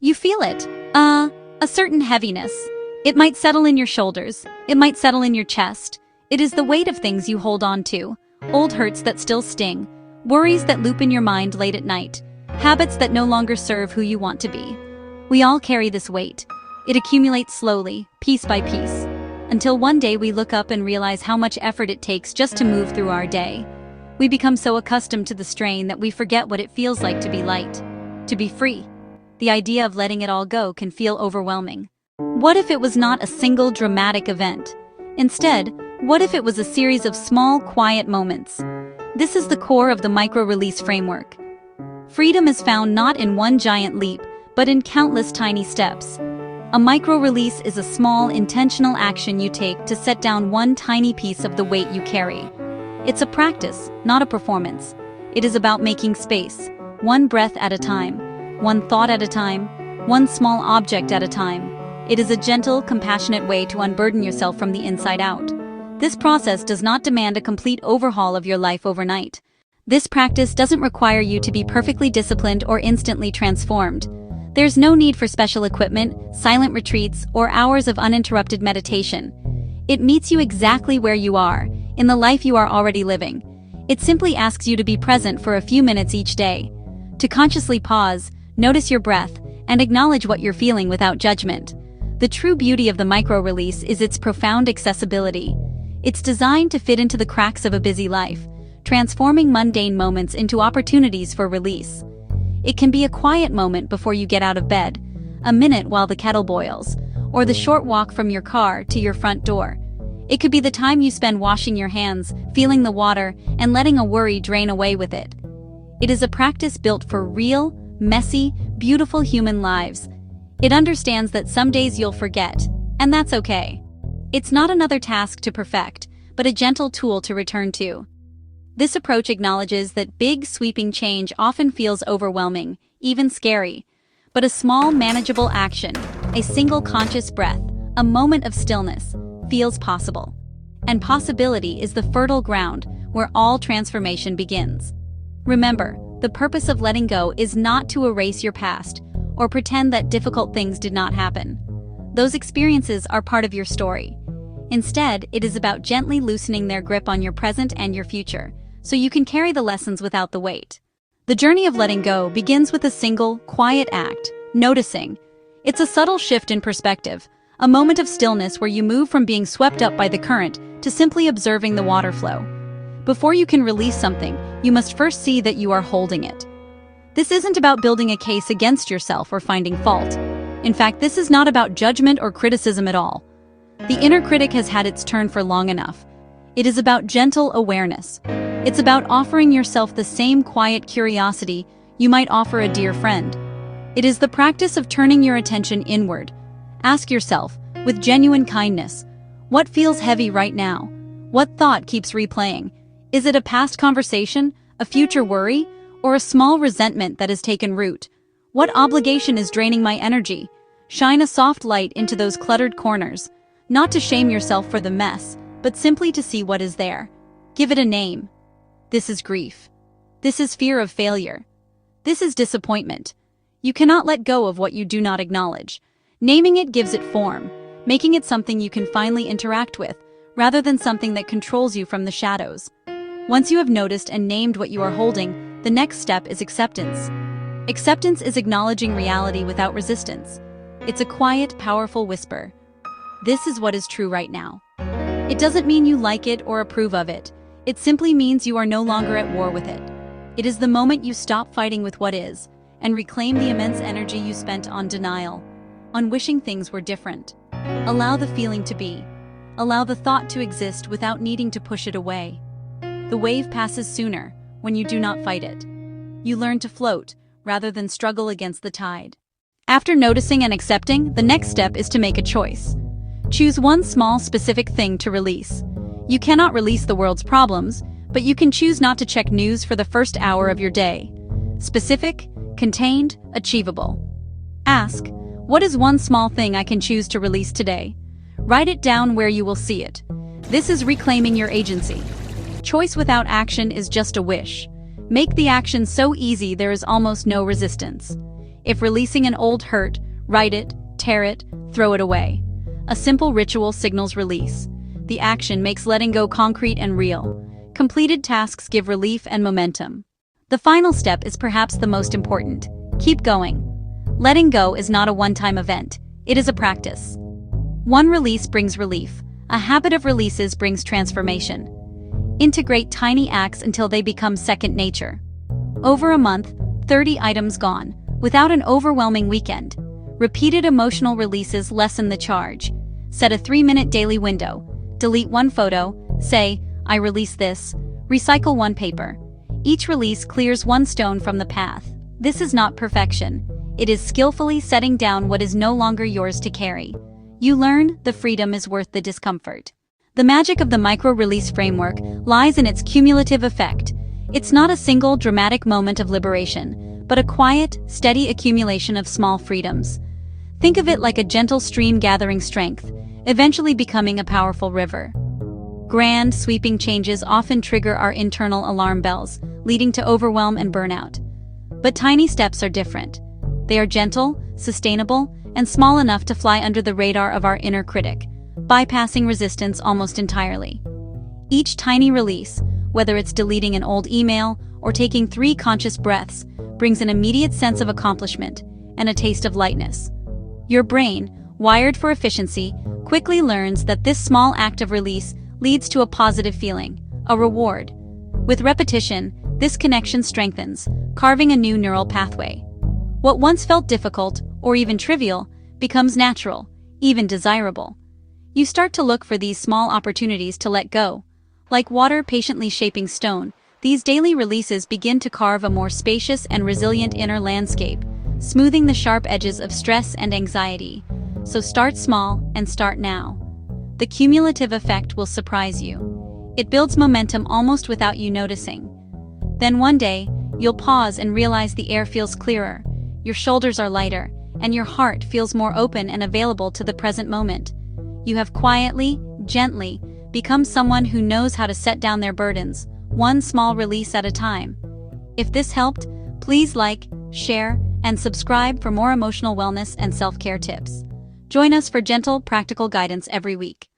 You feel it. A certain heaviness. It might settle in your shoulders. It might settle in your chest. It is the weight of things you hold on to. Old hurts that still sting. Worries that loop in your mind late at night. Habits that no longer serve who you want to be. We all carry this weight. It accumulates slowly, piece by piece, until one day we look up and realize how much effort it takes just to move through our day. We become so accustomed to the strain that we forget what it feels like to be light, to be free. The idea of letting it all go can feel overwhelming. What if it was not a single dramatic event? Instead, what if it was a series of small, quiet moments? This is the core of the micro-release framework. Freedom is found not in one giant leap, but in countless tiny steps. A micro-release is a small, intentional action you take to set down one tiny piece of the weight you carry. It's a practice, not a performance. It is about making space, one breath at a time, one thought at a time, one small object at a time. It is a gentle, compassionate way to unburden yourself from the inside out. This process does not demand a complete overhaul of your life overnight. This practice doesn't require you to be perfectly disciplined or instantly transformed. There's no need for special equipment, silent retreats, or hours of uninterrupted meditation. It meets you exactly where you are, in the life you are already living. It simply asks you to be present for a few minutes each day. To consciously pause, notice your breath, and acknowledge what you're feeling without judgment. The true beauty of the micro-release is its profound accessibility. It's designed to fit into the cracks of a busy life, transforming mundane moments into opportunities for release. It can be a quiet moment before you get out of bed, a minute while the kettle boils, or the short walk from your car to your front door. It could be the time you spend washing your hands, feeling the water, and letting a worry drain away with it. It is a practice built for real, messy, beautiful human lives. It understands that some days you'll forget, and that's okay. It's not another task to perfect, but a gentle tool to return to. This approach acknowledges that big, sweeping change often feels overwhelming, even scary. But a small, manageable action, a single conscious breath, a moment of stillness, feels possible. And possibility is the fertile ground where all transformation begins. Remember, the purpose of letting go is not to erase your past or pretend that difficult things did not happen. Those experiences are part of your story. Instead, it is about gently loosening their grip on your present and your future, so you can carry the lessons without the weight. The journey of letting go begins with a single, quiet act, noticing. It's a subtle shift in perspective, a moment of stillness where you move from being swept up by the current to simply observing the water flow. Before you can release something, you must first see that you are holding it. This isn't about building a case against yourself or finding fault. In fact, this is not about judgment or criticism at all. The inner critic has had its turn for long enough. It is about gentle awareness. It's about offering yourself the same quiet curiosity you might offer a dear friend. It is the practice of turning your attention inward. Ask yourself, with genuine kindness, what feels heavy right now? What thought keeps replaying? Is it a past conversation, a future worry, or a small resentment that has taken root? What obligation is draining my energy? Shine a soft light into those cluttered corners, not to shame yourself for the mess, but simply to see what is there. Give it a name. This is grief. This is fear of failure. This is disappointment. You cannot let go of what you do not acknowledge. Naming it gives it form, making it something you can finally interact with, rather than something that controls you from the shadows. Once you have noticed and named what you are holding, the next step is acceptance. Acceptance is acknowledging reality without resistance. It's a quiet, powerful whisper. This is what is true right now. It doesn't mean you like it or approve of it. It simply means you are no longer at war with it. It is the moment you stop fighting with what is, and reclaim the immense energy you spent on denial, on wishing things were different. Allow the feeling to be. Allow the thought to exist without needing to push it away. The wave passes sooner when you do not fight it. You learn to float rather than struggle against the tide. After noticing and accepting, the next step is to make a choice. Choose one small, specific thing to release. You cannot release the world's problems, but you can choose not to check news for the first hour of your day. Specific, contained, achievable. Ask, what is one small thing I can choose to release today? Write it down where you will see it. This is reclaiming your agency. Choice without action is just a wish. Make the action so easy there is almost no resistance. If releasing an old hurt, write it, tear it, throw it away. A simple ritual signals release. The action makes letting go concrete and real. Completed tasks give relief and momentum. The final step is perhaps the most important. Keep going. Letting go is not a one-time event. It is a practice. One release brings relief. A habit of releases brings transformation. Integrate tiny acts until they become second nature. Over a month, 30 items gone, without an overwhelming weekend. Repeated emotional releases lessen the charge. Set a 3-minute daily window. Delete one photo, say, I release this. Recycle one paper. Each release clears one stone from the path. This is not perfection. It is skillfully setting down what is no longer yours to carry. You learn the freedom is worth the discomfort. The magic of the micro-release framework lies in its cumulative effect. It's not a single dramatic moment of liberation, but a quiet, steady accumulation of small freedoms. Think of it like a gentle stream gathering strength, eventually becoming a powerful river. Grand, sweeping changes often trigger our internal alarm bells, leading to overwhelm and burnout. But tiny steps are different. They are gentle, sustainable, and small enough to fly under the radar of our inner critic, bypassing resistance almost entirely. Each tiny release, whether it's deleting an old email or taking 3 conscious breaths, brings an immediate sense of accomplishment and a taste of lightness. Your brain, wired for efficiency, quickly learns that this small act of release leads to a positive feeling, a reward. With repetition, this connection strengthens, carving a new neural pathway. What once felt difficult, or even trivial, becomes natural, even desirable. You start to look for these small opportunities to let go. Like water patiently shaping stone, these daily releases begin to carve a more spacious and resilient inner landscape, smoothing the sharp edges of stress and anxiety. So start small and start now. The cumulative effect will surprise you. It builds momentum almost without you noticing. Then one day, you'll pause and realize the air feels clearer, your shoulders are lighter, and your heart feels more open and available to the present moment. You have quietly, gently, become someone who knows how to set down their burdens, one small release at a time. If this helped, please like, share, and subscribe for more emotional wellness and self-care tips. Join us for gentle, practical guidance every week.